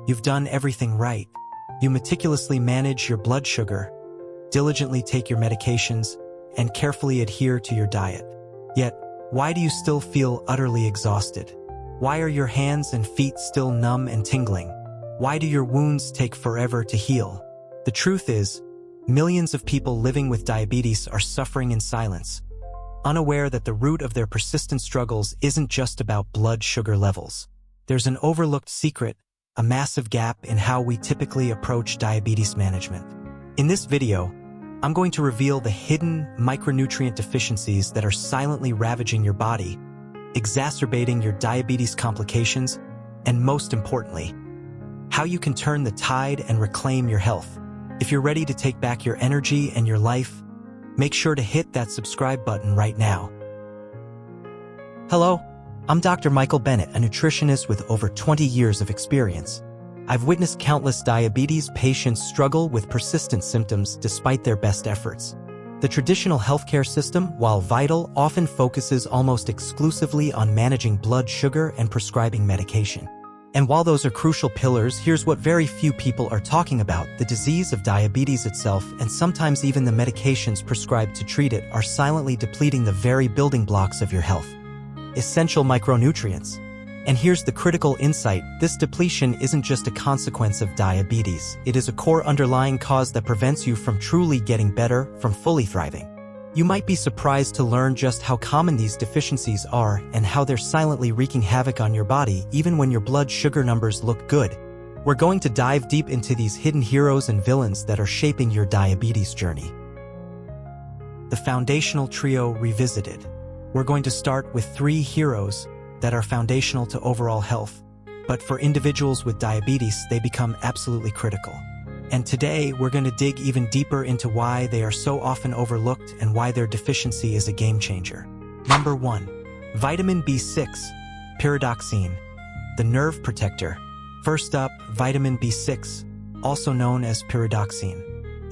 You've done everything right. You meticulously manage your blood sugar, diligently take your medications, and carefully adhere to your diet. Yet, why do you still feel utterly exhausted? Why are your hands and feet still numb and tingling? Why do your wounds take forever to heal? The truth is, millions of people living with diabetes are suffering in silence, unaware that the root of their persistent struggles isn't just about blood sugar levels. There's an overlooked secret, a massive gap in how we typically approach diabetes management. In this video, I'm going to reveal the hidden micronutrient deficiencies that are silently ravaging your body, exacerbating your diabetes complications, and most importantly, how you can turn the tide and reclaim your health. If you're ready to take back your energy and your life, make sure to hit that subscribe button right now. Hello, I'm Dr. Michael Bennett, a nutritionist with over 20 years of experience. I've witnessed countless diabetes patients struggle with persistent symptoms despite their best efforts. The traditional healthcare system, while vital, often focuses almost exclusively on managing blood sugar and prescribing medication. And while those are crucial pillars, here's what very few people are talking about: the disease of diabetes itself, and sometimes even the medications prescribed to treat it, are silently depleting the very building blocks of your health. Essential micronutrients. And here's the critical insight: this depletion isn't just a consequence of diabetes. It is a core underlying cause that prevents you from truly getting better, from fully thriving. You might be surprised to learn just how common these deficiencies are and how they're silently wreaking havoc on your body even when your blood sugar numbers look good. We're going to dive deep into these hidden heroes and villains that are shaping your diabetes journey. The foundational trio revisited. We're going to start with 3 heroes that are foundational to overall health, but for individuals with diabetes, they become absolutely critical. And today, we're going to dig even deeper into why they are so often overlooked and why their deficiency is a game changer. Number 1. Vitamin B6, Pyridoxine, the nerve protector. First up, vitamin B6, also known as pyridoxine.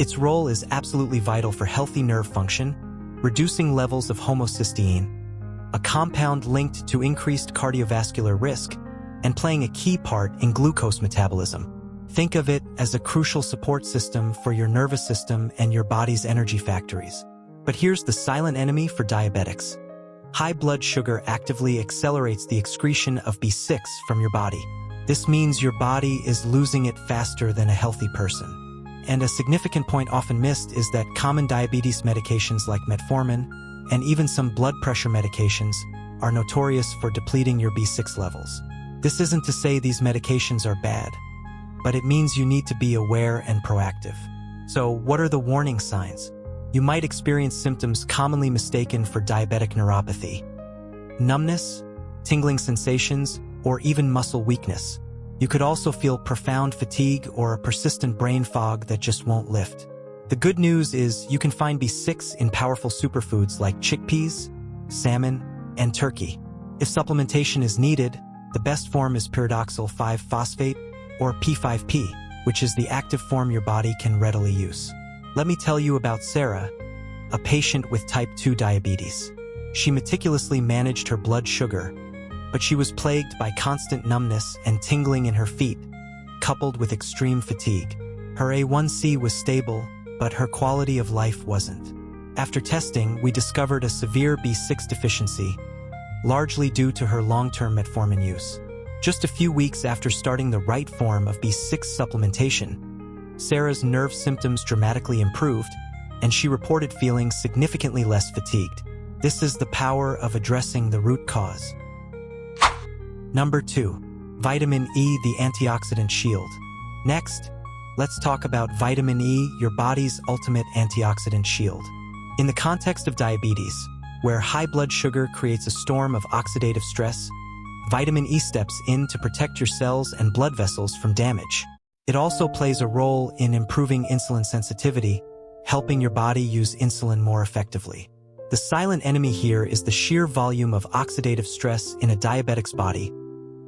Its role is absolutely vital for healthy nerve function, reducing levels of homocysteine, a compound linked to increased cardiovascular risk, and playing a key part in glucose metabolism. Think of it as a crucial support system for your nervous system and your body's energy factories. But here's the silent enemy for diabetics. High blood sugar actively accelerates the excretion of B6 from your body. This means your body is losing it faster than a healthy person. And a significant point often missed is that common diabetes medications like metformin and even some blood pressure medications are notorious for depleting your B6 levels. This isn't to say these medications are bad, but it means you need to be aware and proactive. So, what are the warning signs? You might experience symptoms commonly mistaken for diabetic neuropathy: numbness, tingling sensations, or even muscle weakness. You could also feel profound fatigue or a persistent brain fog that just won't lift. The good news is you can find B6 in powerful superfoods like chickpeas, salmon, and turkey. If supplementation is needed, the best form is pyridoxal 5-phosphate, or P5P, which is the active form your body can readily use. Let me tell you about Sarah, a patient with type 2 diabetes. She meticulously managed her blood sugar, but she was plagued by constant numbness and tingling in her feet, coupled with extreme fatigue. Her A1C was stable, but her quality of life wasn't. After testing, we discovered a severe B6 deficiency, largely due to her long-term metformin use. Just a few weeks after starting the right form of B6 supplementation, Sarah's nerve symptoms dramatically improved, and she reported feeling significantly less fatigued. This is the power of addressing the root cause. Number 2. Vitamin E, the antioxidant shield. Next, let's talk about vitamin E, your body's ultimate antioxidant shield. In the context of diabetes, where high blood sugar creates a storm of oxidative stress, vitamin E steps in to protect your cells and blood vessels from damage. It also plays a role in improving insulin sensitivity, helping your body use insulin more effectively. The silent enemy here is the sheer volume of oxidative stress in a diabetic's body.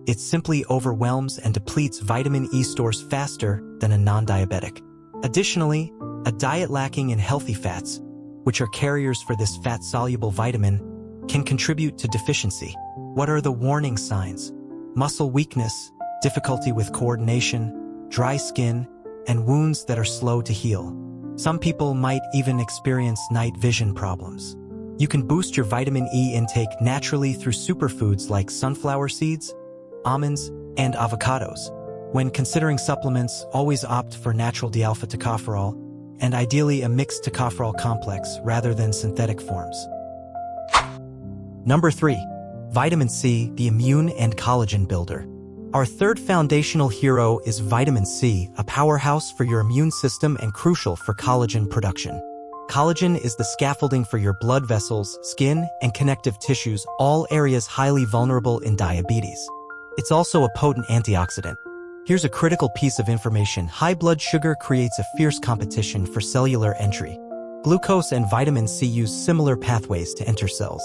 It simply overwhelms and depletes vitamin E stores faster than a non-diabetic. Additionally, a diet lacking in healthy fats, which are carriers for this fat-soluble vitamin, can contribute to deficiency. What are the warning signs? Muscle weakness, difficulty with coordination, dry skin, and wounds that are slow to heal. Some people might even experience night vision problems. You can boost your vitamin E intake naturally through superfoods like sunflower seeds, almonds, and avocados. When considering supplements, always opt for natural D-alpha tocopherol, and ideally a mixed tocopherol complex rather than synthetic forms. Number 3. Vitamin C, the immune and collagen builder. Our third foundational hero is vitamin C, a powerhouse for your immune system and crucial for collagen production. Collagen is the scaffolding for your blood vessels, skin, and connective tissues, all areas highly vulnerable in diabetes. It's also a potent antioxidant. Here's a critical piece of information. High blood sugar creates a fierce competition for cellular entry. Glucose and vitamin C use similar pathways to enter cells.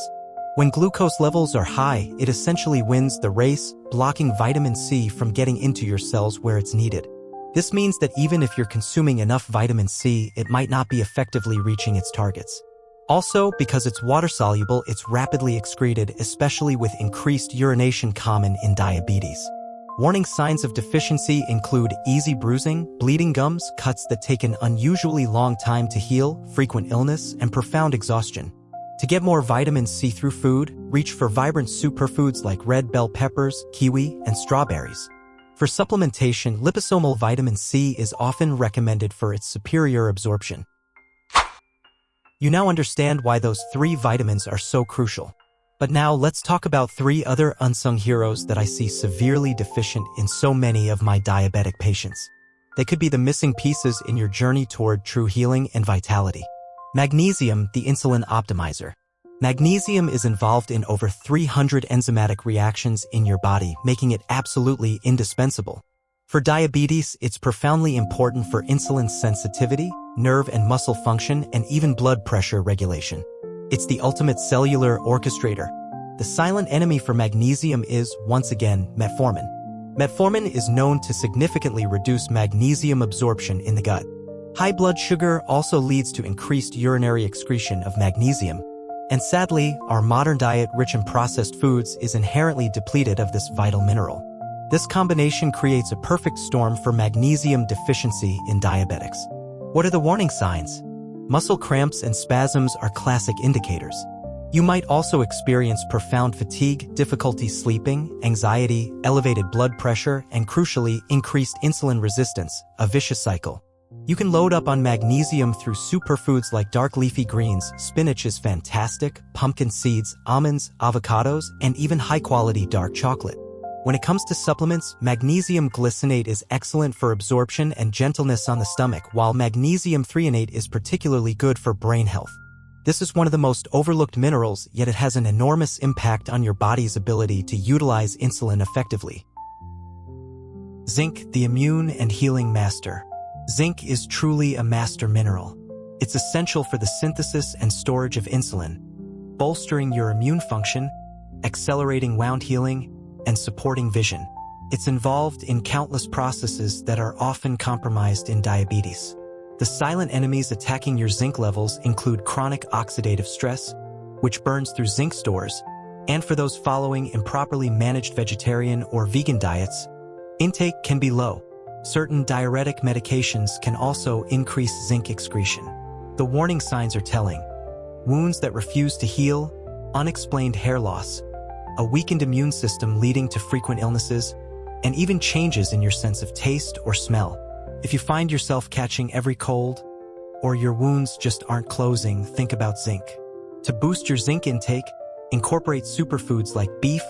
When glucose levels are high, it essentially wins the race, blocking vitamin C from getting into your cells where it's needed. This means that even if you're consuming enough vitamin C, it might not be effectively reaching its targets. Also, because it's water-soluble, it's rapidly excreted, especially with increased urination common in diabetes. Warning signs of deficiency include easy bruising, bleeding gums, cuts that take an unusually long time to heal, frequent illness, and profound exhaustion. To get more vitamin C through food, reach for vibrant superfoods like red bell peppers, kiwi, and strawberries. For supplementation, liposomal vitamin C is often recommended for its superior absorption. You now understand why those 3 vitamins are so crucial. But now let's talk about 3 other unsung heroes that I see severely deficient in so many of my diabetic patients. They could be the missing pieces in your journey toward true healing and vitality. Magnesium, the insulin optimizer. Magnesium is involved in over 300 enzymatic reactions in your body, making it absolutely indispensable. For diabetes, it's profoundly important for insulin sensitivity, nerve and muscle function, and even blood pressure regulation. It's the ultimate cellular orchestrator. The silent enemy for magnesium is, once again, metformin. Metformin is known to significantly reduce magnesium absorption in the gut. High blood sugar also leads to increased urinary excretion of magnesium. And sadly, our modern diet rich in processed foods is inherently depleted of this vital mineral. This combination creates a perfect storm for magnesium deficiency in diabetics. What are the warning signs? Muscle cramps and spasms are classic indicators. You might also experience profound fatigue, difficulty sleeping, anxiety, elevated blood pressure, and crucially, increased insulin resistance, a vicious cycle. You can load up on magnesium through superfoods like dark leafy greens, spinach is fantastic, pumpkin seeds, almonds, avocados, and even high-quality dark chocolate. When it comes to supplements, magnesium glycinate is excellent for absorption and gentleness on the stomach, while magnesium threonate is particularly good for brain health. This is one of the most overlooked minerals, yet it has an enormous impact on your body's ability to utilize insulin effectively. Zinc, the immune and healing master. Zinc is truly a master mineral. It's essential for the synthesis and storage of insulin, bolstering your immune function, accelerating wound healing, and supporting vision. It's involved in countless processes that are often compromised in diabetes. The silent enemies attacking your zinc levels include chronic oxidative stress, which burns through zinc stores, and for those following improperly managed vegetarian or vegan diets, intake can be low. Certain diuretic medications can also increase zinc excretion. The warning signs are telling. Wounds that refuse to heal, unexplained hair loss, a weakened immune system leading to frequent illnesses, and even changes in your sense of taste or smell. If you find yourself catching every cold, or your wounds just aren't closing, think about zinc. To boost your zinc intake, incorporate superfoods like beef,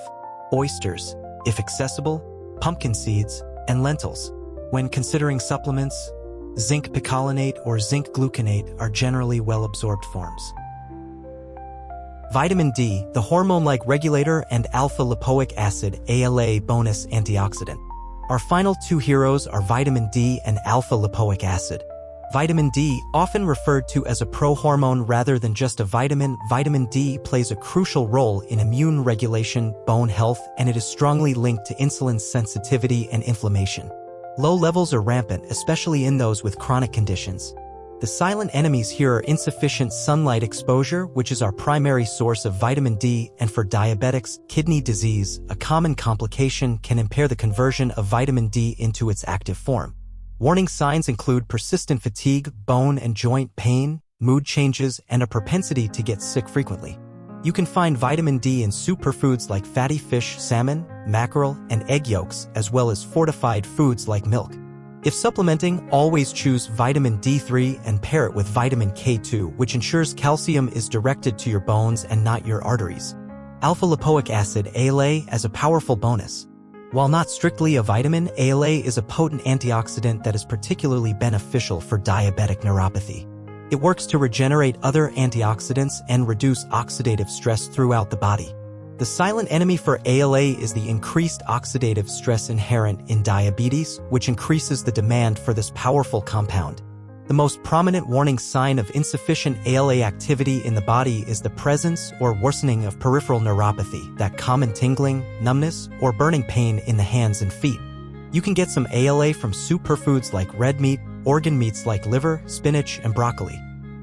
oysters, if accessible, pumpkin seeds, and lentils. When considering supplements, zinc picolinate or zinc gluconate are generally well-absorbed forms. Vitamin D, the hormone-like regulator, and alpha-lipoic acid, ALA bonus antioxidant. Our final 2 heroes are vitamin D and alpha-lipoic acid. Vitamin D, often referred to as a prohormone rather than just a vitamin, vitamin D plays a crucial role in immune regulation, bone health, and it is strongly linked to insulin sensitivity and inflammation. Low levels are rampant, especially in those with chronic conditions. The silent enemies here are insufficient sunlight exposure, which is our primary source of vitamin D, and for diabetics, kidney disease, a common complication, can impair the conversion of vitamin D into its active form. Warning signs include persistent fatigue, bone and joint pain, mood changes, and a propensity to get sick frequently. You can find vitamin D in superfoods like fatty fish, salmon, mackerel, and egg yolks, as well as fortified foods like milk. If supplementing, always choose vitamin D3 and pair it with vitamin K2, which ensures calcium is directed to your bones and not your arteries. Alpha-lipoic acid, ALA, as a powerful bonus. While not strictly a vitamin, ALA is a potent antioxidant that is particularly beneficial for diabetic neuropathy. It works to regenerate other antioxidants and reduce oxidative stress throughout the body. The silent enemy for ALA is the increased oxidative stress inherent in diabetes, which increases the demand for this powerful compound. The most prominent warning sign of insufficient ALA activity in the body is the presence or worsening of peripheral neuropathy, that common tingling, numbness, or burning pain in the hands and feet. You can get some ALA from superfoods like red meat, organ meats like liver, spinach, and broccoli.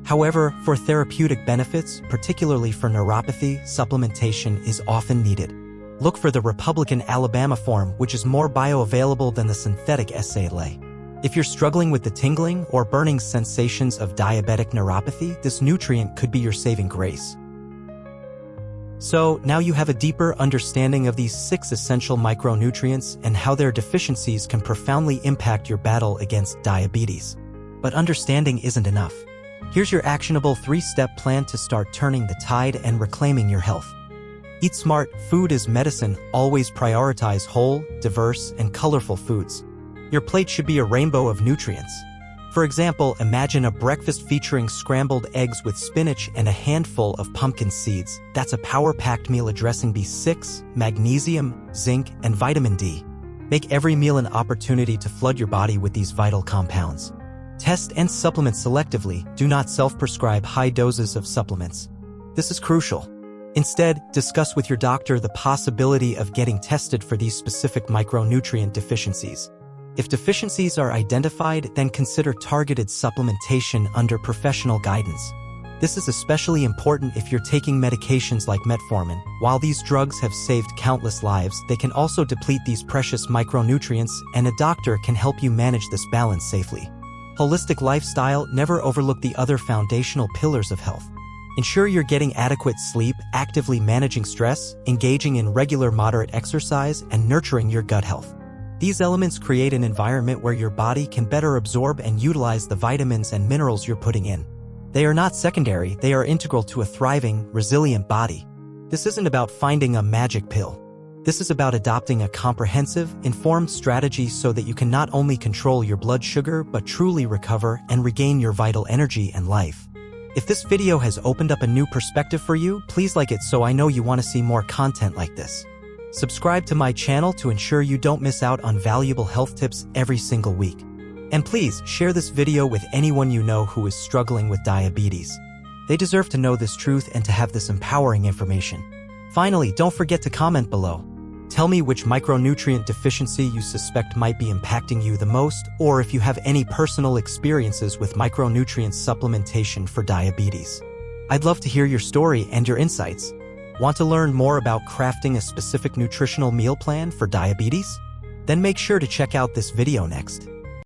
However, for therapeutic benefits, particularly for neuropathy, supplementation is often needed. Look for the Republican Alabama form, which is more bioavailable than the synthetic SALA. If you're struggling with the tingling or burning sensations of diabetic neuropathy, this nutrient could be your saving grace. So, now you have a deeper understanding of these 6 essential micronutrients and how their deficiencies can profoundly impact your battle against diabetes. But understanding isn't enough. Here's your actionable 3-step plan to start turning the tide and reclaiming your health. Eat smart, food is medicine, always prioritize whole, diverse, and colorful foods. Your plate should be a rainbow of nutrients. For example, imagine a breakfast featuring scrambled eggs with spinach and a handful of pumpkin seeds. That's a power-packed meal addressing B6, magnesium, zinc, and vitamin D. Make every meal an opportunity to flood your body with these vital compounds. Test and supplement selectively. Do not self-prescribe high doses of supplements. This is crucial. Instead, discuss with your doctor the possibility of getting tested for these specific micronutrient deficiencies. If deficiencies are identified, then consider targeted supplementation under professional guidance. This is especially important if you're taking medications like metformin. While these drugs have saved countless lives, they can also deplete these precious micronutrients, and a doctor can help you manage this balance safely. Holistic lifestyle, never overlook the other foundational pillars of health. Ensure you're getting adequate sleep, actively managing stress, engaging in regular moderate exercise, and nurturing your gut health. These elements create an environment where your body can better absorb and utilize the vitamins and minerals you're putting in. They are not secondary, they are integral to a thriving, resilient body. This isn't about finding a magic pill. This is about adopting a comprehensive, informed strategy so that you can not only control your blood sugar but truly recover and regain your vital energy and life. If this video has opened up a new perspective for you, please like it so I know you want to see more content like this. Subscribe to my channel to ensure you don't miss out on valuable health tips every single week. And please share this video with anyone you know who is struggling with diabetes. They deserve to know this truth and to have this empowering information. Finally, don't forget to comment below. Tell me which micronutrient deficiency you suspect might be impacting you the most, or if you have any personal experiences with micronutrient supplementation for diabetes. I'd love to hear your story and your insights. Want to learn more about crafting a specific nutritional meal plan for diabetes? Then make sure to check out this video next.